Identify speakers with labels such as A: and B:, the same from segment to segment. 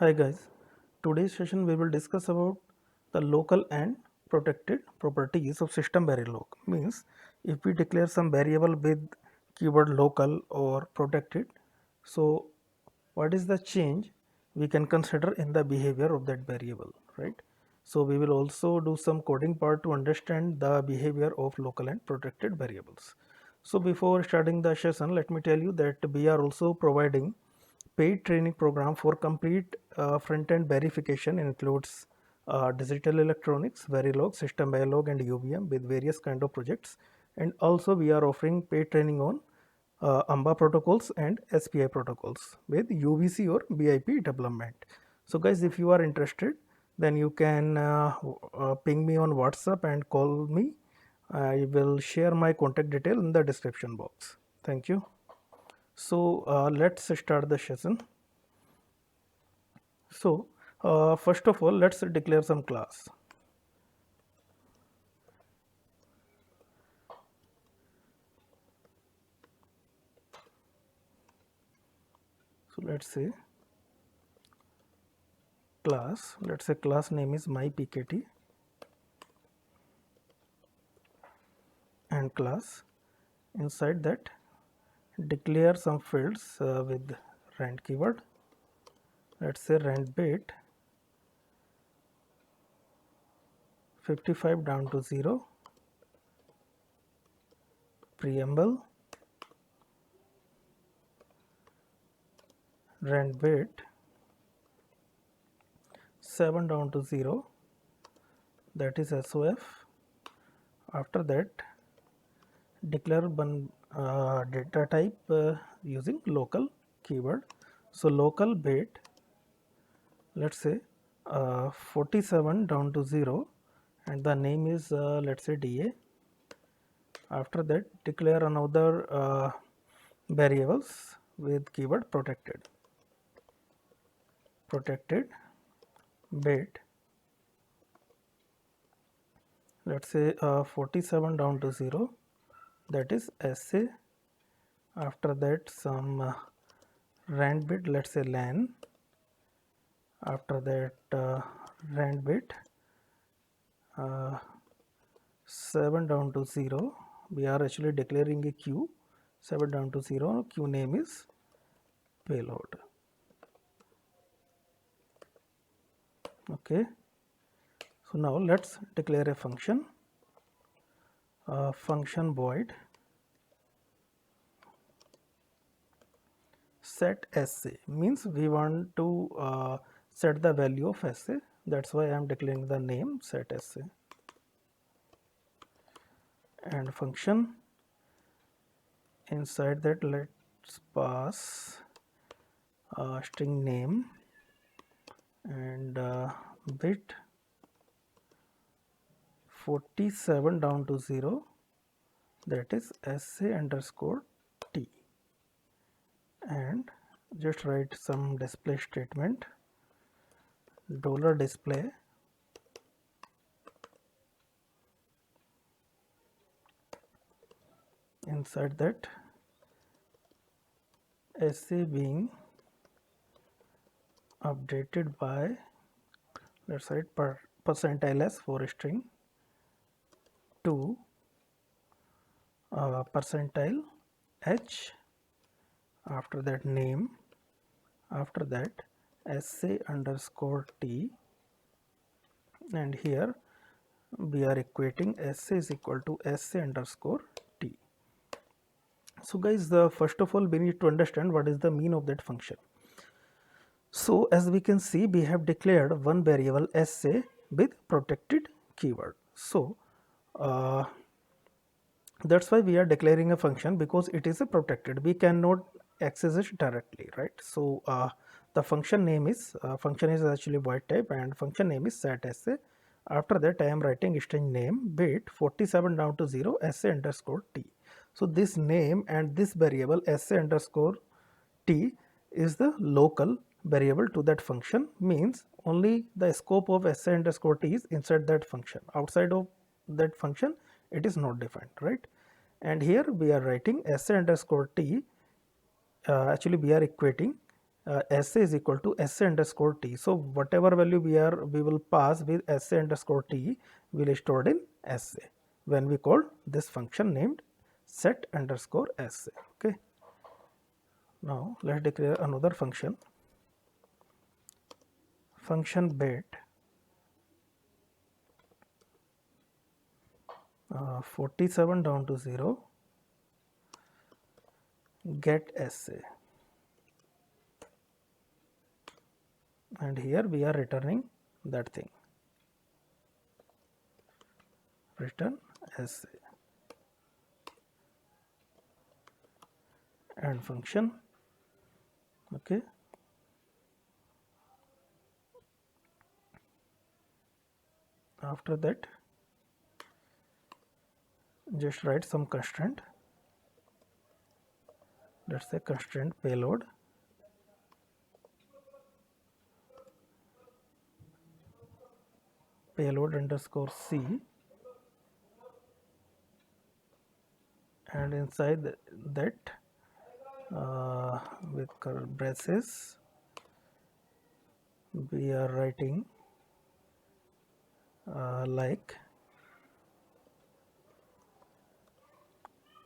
A: Hi guys, today's session we will discuss about the local and protected properties of system Verilog. Means if we declare some variable with keyword local or protected, so what is the change we can consider in the behavior of that variable, right? So we will also do some coding part to understand the behavior of local and protected variables. So before starting the session, let me tell you that we are also providing paid training program for complete front-end verification. Includes digital electronics, Verilog, System Verilog, and UVM with various kind of projects. And also we are offering paid training on AMBA protocols and SPI protocols with UVC or BIP development. So guys, if you are interested, then you can ping me on WhatsApp and call me. I will share my contact detail in the description box. Thank you. So let's start the session. So first of all, let's declare some class. So let's say class. Let's say class name is mypkt and class. Inside that, declare some fields with rand keyword. Let's say rand bit 55 down to 0, preamble rand bit 7 down to 0, that is SOF. After that, declare one data type using local keyword. So local bit, let's say 47 down to 0, and the name is let's say DA. After that, declare another variables with keyword protected bit, let's say 47 down to 0, that is SA. After that, some rand bit, let's say LAN. After that, rand bit 7 down to 0, we are actually declaring a queue. 7 down to 0, queue name is payload. Okay, so now let's declare a function, function void set SA. Means we want to set the value of SA. That's why I am declaring the name set SA. And function, inside that let's pass string name and bit 47 down to 0, that is SA underscore T, and just write some display statement, dollar display inside that SA being updated by, let's write percentile s for string to percentile h, after that name, after that SA underscore T, and here we are equating SA is equal to SA underscore T. So guys, first of all we need to understand what is the mean of that function. So as we can see, we have declared one variable SA with protected keyword. So that's why we are declaring a function, because it is a protected, we cannot access it directly, right? So the function name is function is actually void type, and function name is set SA. After that, I am writing string name bit 47 down to 0 SA underscore T. So this name and this variable SA underscore T is the local variable to that function. Means only the scope of SA underscore T is inside that function. Outside of that function, it is not defined, right? And here we are writing SA underscore T, actually we are equating SA is equal to SA underscore T. So whatever value we will pass with SA underscore T will be stored in SA when we call this function named set underscore SA. Okay. Now let's declare another function bet 47 down to 0 get SA, and here we are returning that thing, return SA, and function. Okay. After that, just write some constraint. Let's say constraint payload underscore C, and inside that with braces we are writing like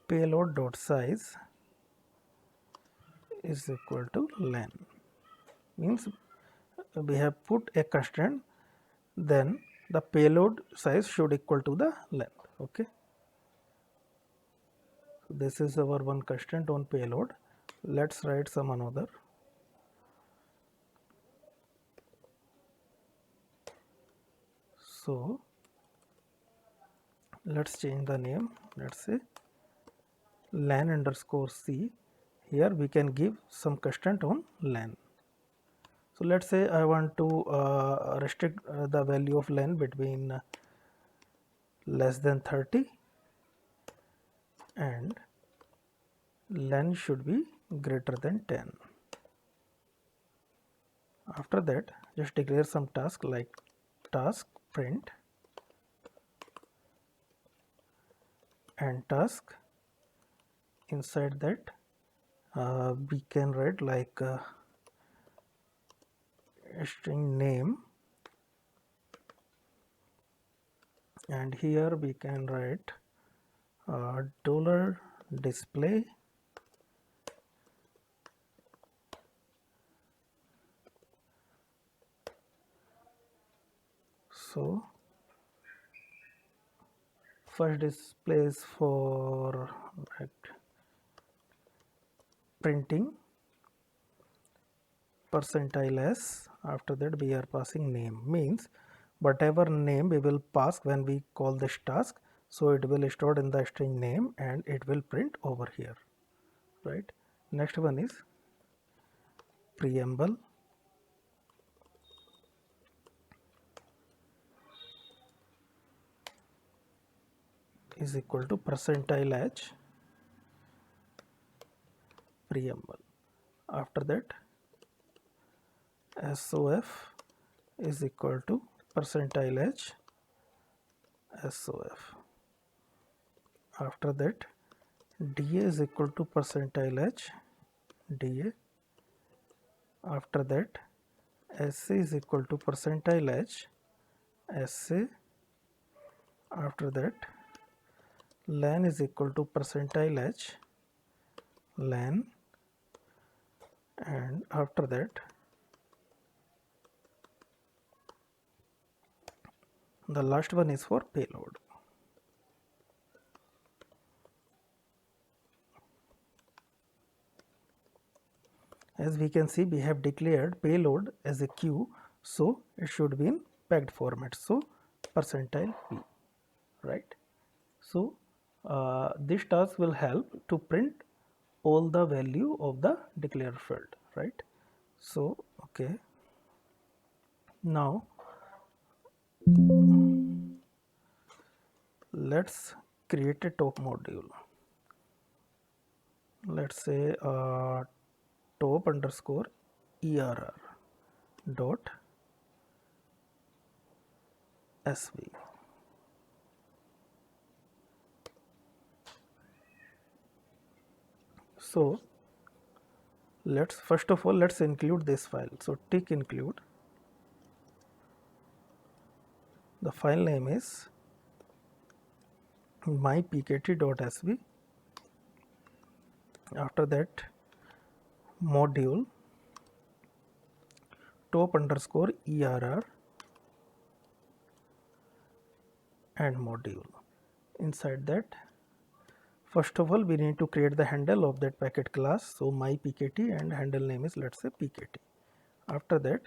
A: payload dot size is equal to len. Means we have put a constraint, then the payload size should equal to the length. Okay. So this is our one constraint on payload. Let's write some another. So let's change the name. Let's say len underscore C. Here we can give some constraint on len. So let's say I want to restrict the value of len between less than 30 and len should be greater than 10. After that, just declare some task like task print and task. Inside that we can write like string name, and here we can write dollar display so first display is for like printing percentile s. After that we are passing name, means whatever name we will pass when we call this task, so it will stored in the string name and it will print over here, right? Next one is preamble is equal to percentile h preamble. After that SOF is equal to percentile h SOF. After that DA is equal to percentile h DA. After that SA is equal to percentile h SA. After that len is equal to percentile h len, and after that the last one is for payload. As we can see, we have declared payload as a queue, so it should be in packed format, so percentile p, right? So this task will help to print all the value of the declare field, right? So okay, now let's create a top module. Let's say top underscore err dot sv. So let's first of all let's include this file. So tick include. The file name is mypkt.sv. After that, module top underscore err and module. Inside that, first of all we need to create the handle of that packet class. So mypkt and handle name is, let's say, pkt. After that,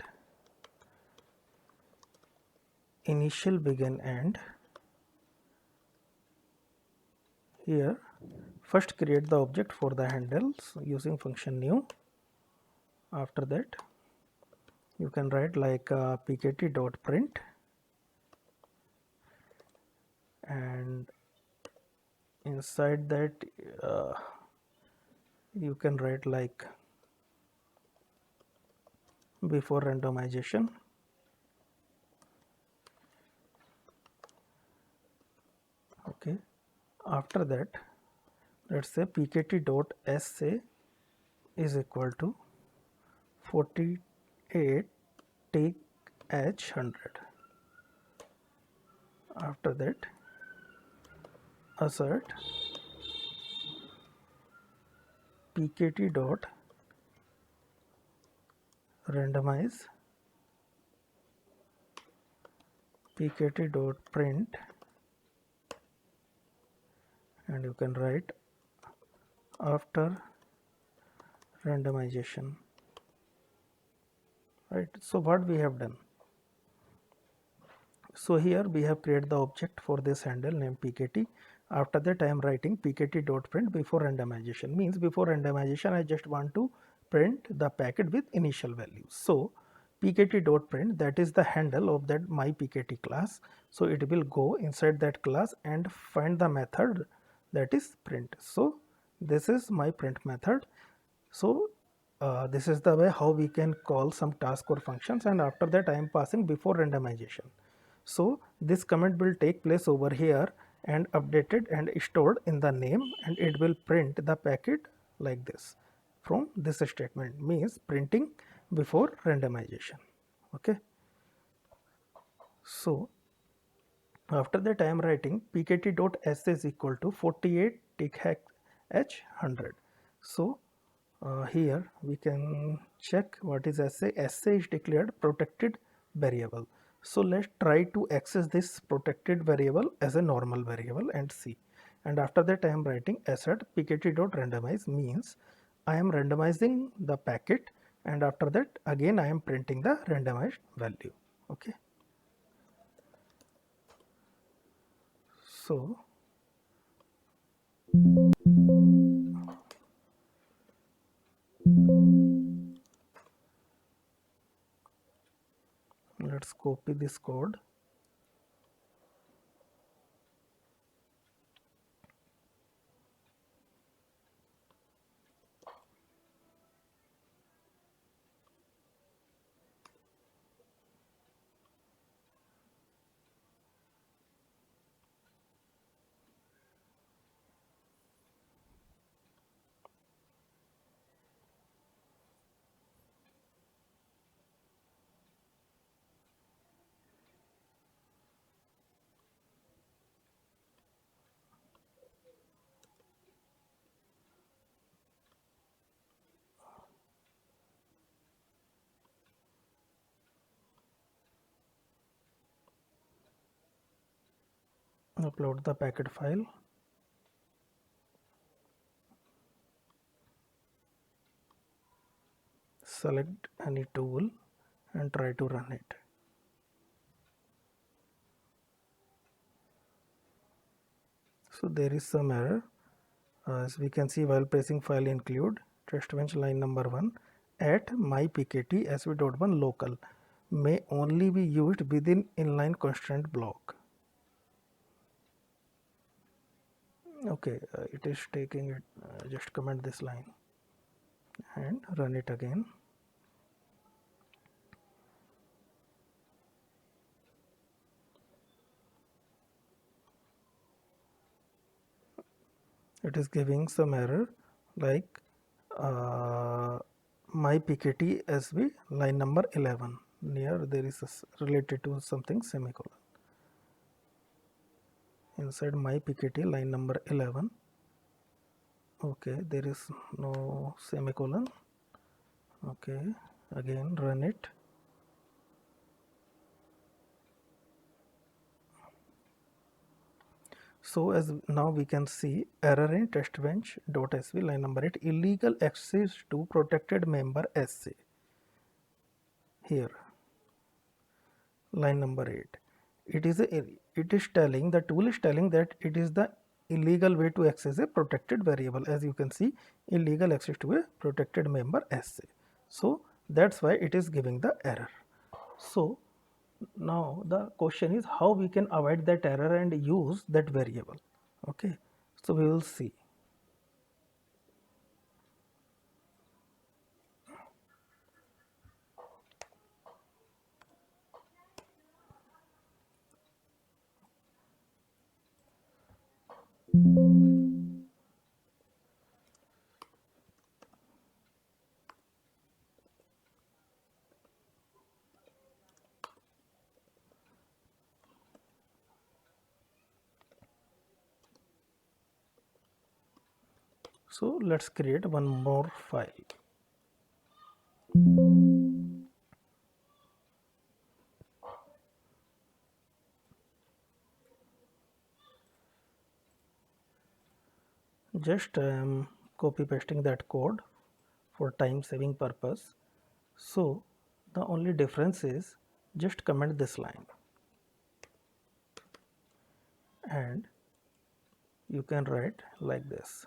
A: initial, begin, end. Here first create the object for the handles using function new. After that, you can write like pkt.print, and inside that uh, you can write like before randomization. Okay, after that, let's say pkt.sa is equal to 48 take h 100. After that, assert pkt dot randomize pkt dot print, and you can write after randomization. Right, so what we have done, so here we have created the object for this handle named pkt. After that, I am writing pkt dot print before randomization, means before randomization I just want to print the packet with initial values. So pkt dot print, that is the handle of that my pkt class, so it will go inside that class and find the method that is print. So this is my print method. So this is the way how we can call some task or functions, and after that I am passing before randomization. So this comment will take place over here and updated and stored in the name, and it will print the packet like this from this statement, means printing before randomization. Okay, so after that I am writing pkt.s is equal to 48 tick h 100. So here we can check what is SA. SA is declared protected variable. So let's try to access this protected variable as a normal variable and see. And after that I am writing assert pkt.randomize, means I am randomizing the packet, and after that again I am printing the randomized value. Okay, so let's copy this code. Upload the packet file. Select any tool and try to run it. So there is some error. As we can see, while pressing file include testbench line number 1 at mypkt sv.1 local may only be used within inline constraint block. Okay, it is taking it. Just comment this line and run it again. It is giving some error like my PKT SB line number 11. Near there is related to something semicolon. Inside my PKT line number 11. Okay, there is no semicolon. Okay, again run it. So as now we can see error in testbench.sv line number 8, illegal access to protected member SA. Here line number 8, it is telling, the tool is telling that it is the illegal way to access a protected variable. As you can see, illegal access to a protected member SA. So that's why it is giving the error. So now the question is how we can avoid that error and use that variable. Okay, so we will see. So let's create one more file. Just copy pasting that code for time saving purpose. So the only difference is just comment this line, and you can write like this,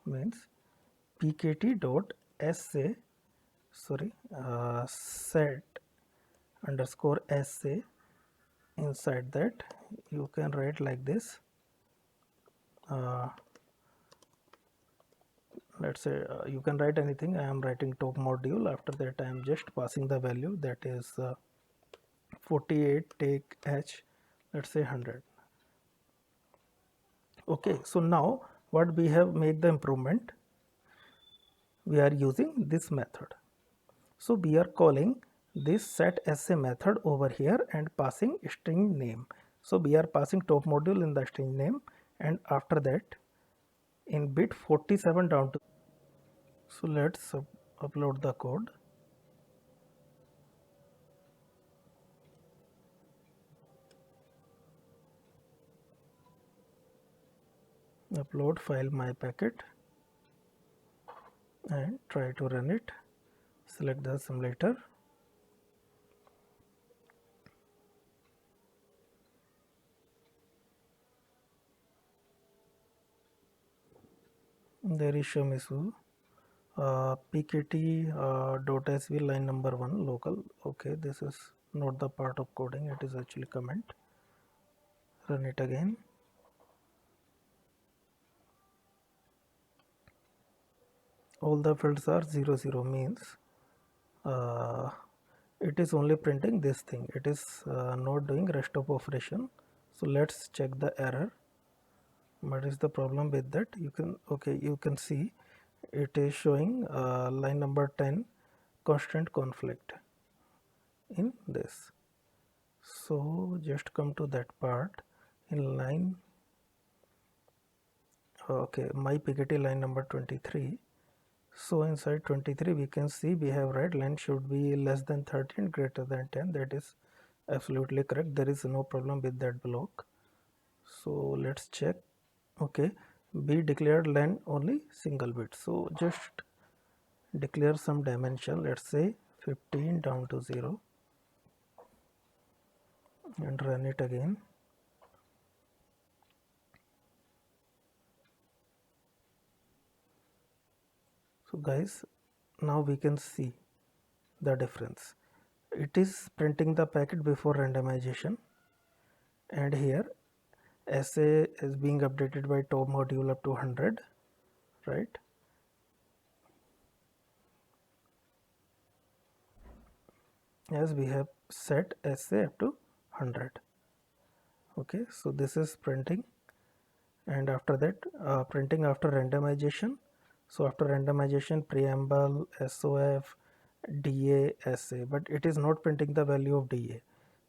A: means pkt dot sa, set underscore sa. Inside that you can write like this, let's say you can write anything. I am writing top module. After that I am just passing the value, that is 48 take h, let's say 100. Okay, so now what we have made the improvement, we are using this method. So we are calling this set SA method over here and passing string name. So we are passing top module in the string name, and after that in bit 47 down to. So let's upload the code. Upload file my packet and try to run it. Select the simulator. There is some issue. pkt .sv line number 1 local. Okay, this is not the part of coding, it is actually comment. Run it again. All the fields are 00, means it is only printing this thing, it is not doing rest of operation. So let's check the error. What is the problem with that? You can, okay, you can see it is showing line number 10 constant conflict in this. So just come to that part in line, okay, my PKT line number 23. So inside 23 we can see we have read line should be less than 30 and greater than 10. That is absolutely correct. There is no problem with that block. So let's check. Okay, we declared len only single bit. So just declare some dimension, let's say 15 down to 0, and run it again. So guys, now we can see the difference. It is printing the packet before randomization, and here SA is being updated by top module up to 100, right? As we have set SA up to 100. Okay, so this is printing, and after that printing after randomization. So after randomization, preamble, SOF, DA, SA, but it is not printing the value of DA.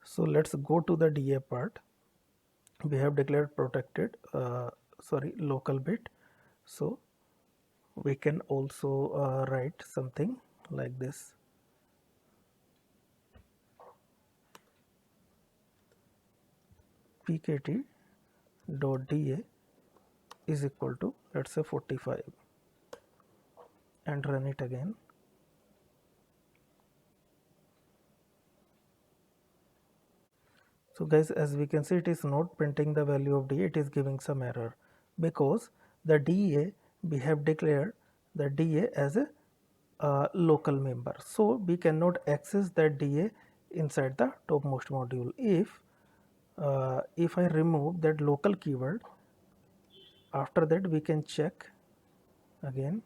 A: So let's go to the DA part. We have declared protected, local bit. So we can also write something like this. PKT dot DA is equal to, let's say, 45, and run it again. So guys, as we can see, it is not printing the value of DA, it is giving some error because the DA, we have declared the DA as a local member. So we cannot access that DA inside the topmost module. If I remove that local keyword, after that we can check again.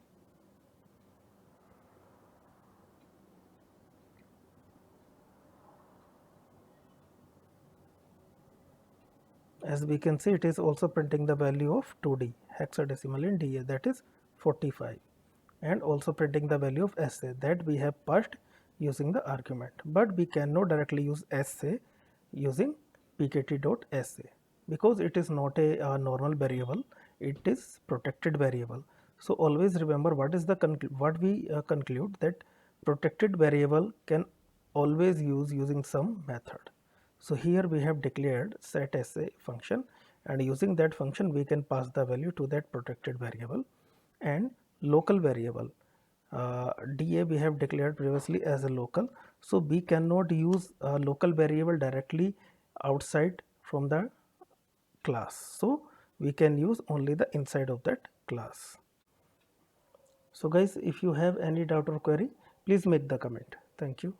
A: As we can see, it is also printing the value of 2D hexadecimal in DA, that is 45, and also printing the value of SA that we have passed using the argument. But we cannot directly use SA using pkt.sa because it is not a normal variable, it is protected variable. So always remember what is the what we conclude, that protected variable can always use using some method. So here we have declared set SA function, and using that function we can pass the value to that protected variable. And local variable, DA we have declared previously as a local, so we cannot use a local variable directly outside from the class, so we can use only the inside of that class. So guys, if you have any doubt or query, please make the comment. Thank you.